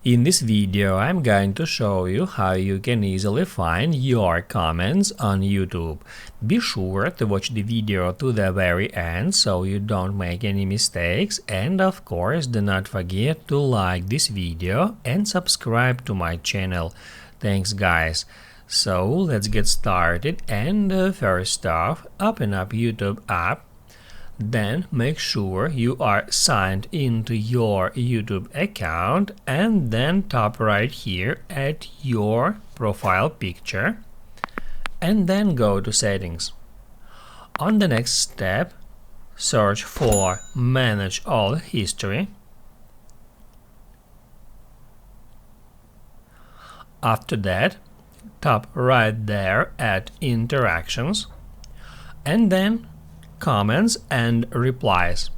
In this video, I'm going to show you how you can easily find your comments on YouTube. Be sure to watch the video to the very end so you don't make any mistakes, and of course do not forget to like this video and subscribe to my channel. Thanks guys. So let's get started, and first off, open up YouTube app. Then make sure you are signed into your YouTube account, and then tap right here at your profile picture and then go to settings. On the next step, search for manage all history. After that, tap right there at interactions and then comments and replies.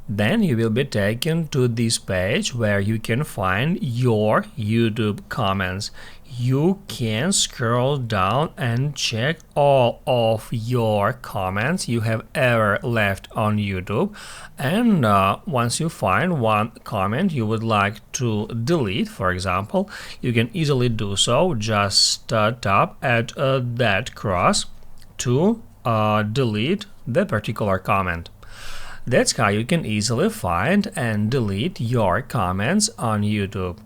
Then you will be taken to this page where you can find your YouTube comments. You can scroll down and check all of your comments you have ever left on YouTube, and once you find one comment you would like to delete, for example, you can easily do so. Just tap at that cross to delete the particular comment. That's how you can easily find and delete your comments on YouTube.